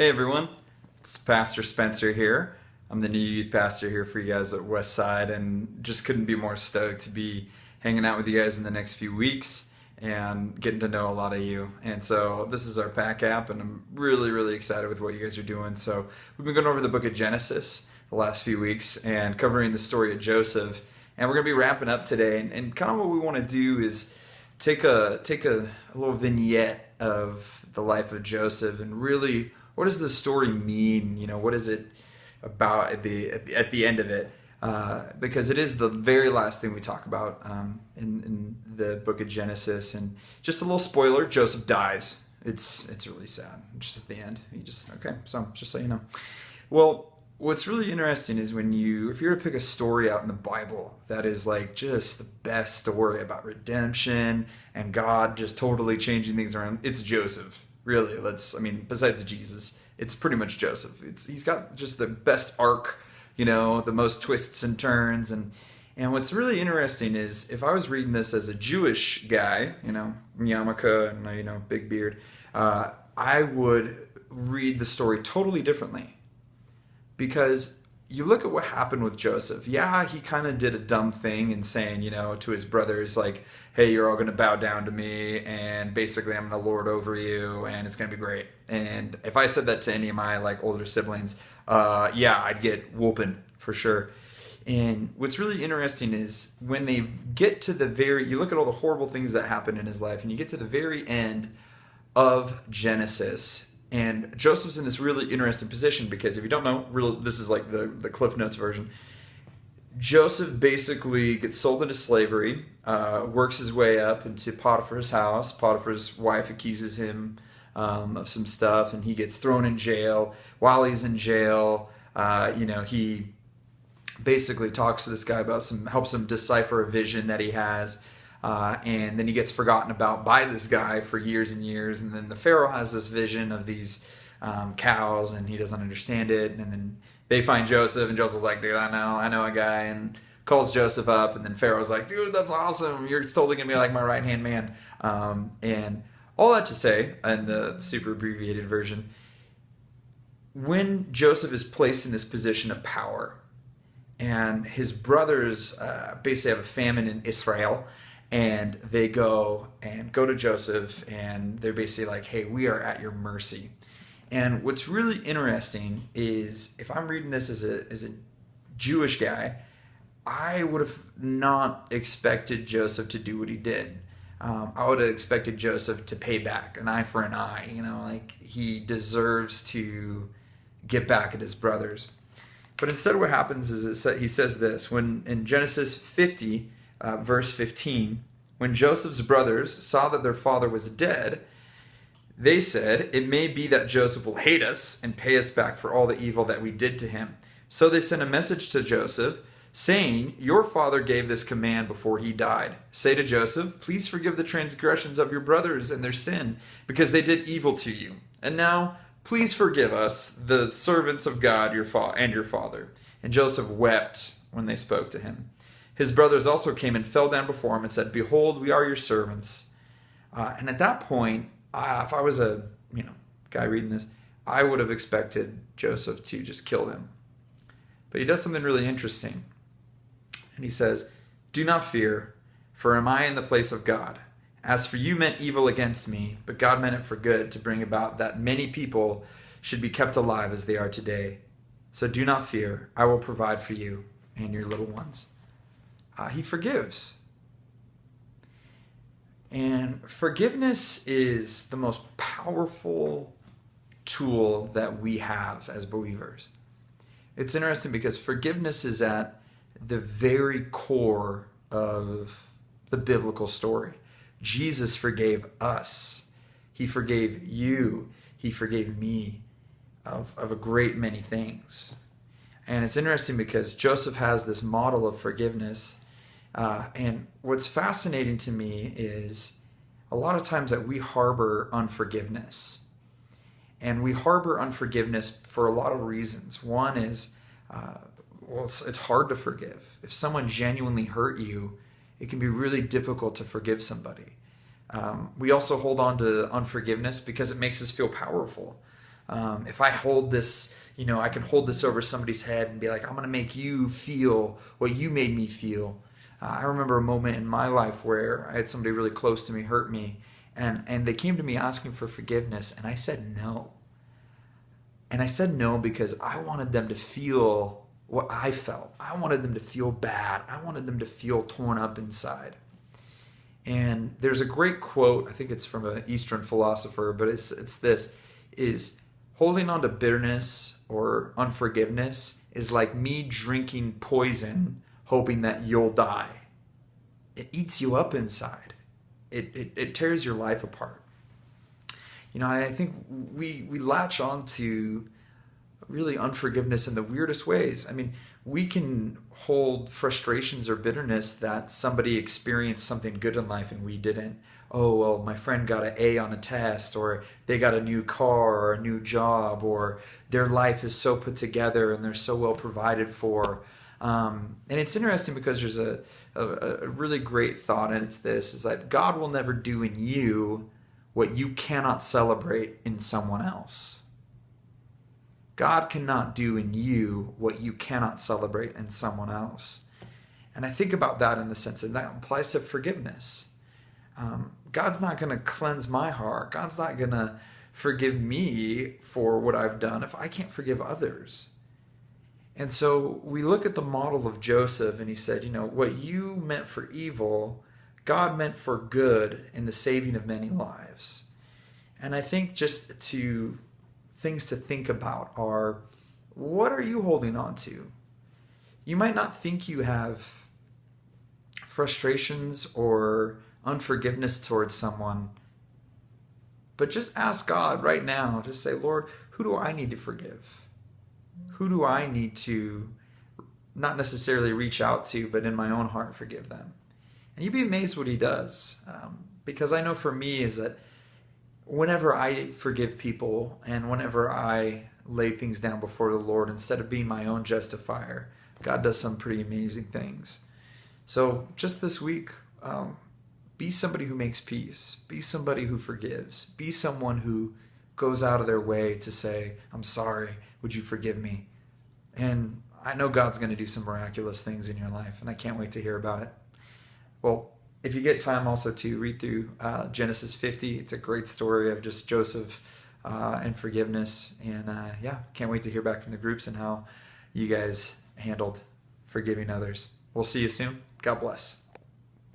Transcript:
Hey everyone, it's Pastor Spencer here. I'm the new youth pastor here for you guys at Westside, and just couldn't be more stoked to be hanging out with you guys in the next few weeks and getting to know a lot of you. And so this is our Pack app, and I'm really excited with what you guys are doing. So we've been going over the book of Genesis the last few weeks and covering the story of Joseph, and we're going to be wrapping up today. And kind of what we want to do is take a little vignette of the life of Joseph and really, what does the story mean? You know, what is it about at the end of it? Because it is the very last thing we talk about in the book of Genesis. And just a little spoiler: Joseph dies. It's really sad. Just at the end, So just so you know. Well, what's really interesting is if you were to pick a story out in the Bible that is like just the best story about redemption and God just totally changing things around, it's Joseph. Really, besides Jesus, it's pretty much Joseph. He's got just the best arc, the most twists and turns. And what's really interesting is, if I was reading this as a Jewish guy, yarmulke and big beard, I would read the story totally differently. Because you look at what happened with Joseph. Yeah, he kind of did a dumb thing in saying, to his brothers, like, hey, you're all going to bow down to me, and basically I'm going to lord over you, and it's going to be great. And if I said that to any of my older siblings, I'd get whooping for sure. And what's really interesting is when they get to you look at all the horrible things that happened in his life, and you get to the very end of Genesis. And Joseph's in this really interesting position because, if you don't know, this is like the Cliff Notes version. Joseph basically gets sold into slavery, works his way up into Potiphar's house. Potiphar's wife accuses him of some stuff, and he gets thrown in jail. While he's in jail, he basically talks to this guy about helps him decipher a vision that he has. And then he gets forgotten about by this guy for years and years. And then the Pharaoh has this vision of these cows, and he doesn't understand it. And then they find Joseph, and Joseph's like, dude, I know a guy, and calls Joseph up. And then Pharaoh's like, dude, that's awesome. You're totally going to be like my right-hand man. And all that to say, in the super abbreviated version, when Joseph is placed in this position of power, and his brothers basically have a famine in Israel, and they go to Joseph, and they're basically like, hey, we are at your mercy. And what's really interesting is, if I'm reading this as a Jewish guy, I would have not expected Joseph to do what he did. I would have expected Joseph to pay back, an eye for an eye. Like, he deserves to get back at his brothers. But instead what happens is he says this, when in Genesis 50, verse 15, when Joseph's brothers saw that their father was dead, they said, it may be that Joseph will hate us and pay us back for all the evil that we did to him. So they sent a message to Joseph, saying, your father gave this command before he died. Say to Joseph, please forgive the transgressions of your brothers and their sin, because they did evil to you. And now, please forgive us, the servants of God, your father. And Joseph wept when they spoke to him. His brothers also came and fell down before him and said, behold, we are your servants. And at that point, if I was a guy reading this, I would have expected Joseph to just kill them. But he does something really interesting. And he says, do not fear, for am I in the place of God? As for you meant evil against me, but God meant it for good, to bring about that many people should be kept alive as they are today. So do not fear, I will provide for you and your little ones. He forgives. And forgiveness is the most powerful tool that we have as believers. It's interesting because forgiveness is at the very core of the biblical story. Jesus forgave us. He forgave you. He forgave me of a great many things. And it's interesting because Joseph has this model of forgiveness. And what's fascinating to me is a lot of times that we harbor unforgiveness. And we harbor unforgiveness for a lot of reasons. One is, it's hard to forgive. If someone genuinely hurt you, it can be really difficult to forgive somebody. We also hold on to unforgiveness because it makes us feel powerful. If I hold this, I can hold this over somebody's head and be like, I'm going to make you feel what you made me feel. I remember a moment in my life where I had somebody really close to me hurt me, and they came to me asking for forgiveness, and I said no. And I said no because I wanted them to feel what I felt. I wanted them to feel bad. I wanted them to feel torn up inside. And there's a great quote, I think it's from an Eastern philosopher, but it's this, is holding on to bitterness or unforgiveness is like me drinking poison hoping that you'll die. It eats you up inside. It tears your life apart. I think we latch on to really unforgiveness in the weirdest ways. I mean, we can hold frustrations or bitterness that somebody experienced something good in life and we didn't. Oh, well, my friend got an A on a test, or they got a new car or a new job, or their life is so put together and they're so well provided for. And it's interesting because there's a really great thought, and it's this, is that God will never do in you what you cannot celebrate in someone else. God cannot do in you what you cannot celebrate in someone else. And I think about that in the sense that applies to forgiveness. God's not going to cleanse my heart. God's not going to forgive me for what I've done if I can't forgive others. And so we look at the model of Joseph, and he said, what you meant for evil, God meant for good in the saving of many lives. And I think just things to think about are, what are you holding on to? You might not think you have frustrations or unforgiveness towards someone, but just ask God right now, just say, Lord, who do I need to forgive? Who do I need to not necessarily reach out to, but in my own heart forgive them? And you'd be amazed what he does. Because I know for me is that whenever I forgive people and whenever I lay things down before the Lord, instead of being my own justifier, God does some pretty amazing things. So just this week, be somebody who makes peace. Be somebody who forgives. Be someone who goes out of their way to say, I'm sorry, would you forgive me? And I know God's going to do some miraculous things in your life, and I can't wait to hear about it. Well, if you get time also to read through Genesis 50, it's a great story of just Joseph and forgiveness. And can't wait to hear back from the groups and how you guys handled forgiving others. We'll see you soon. God bless.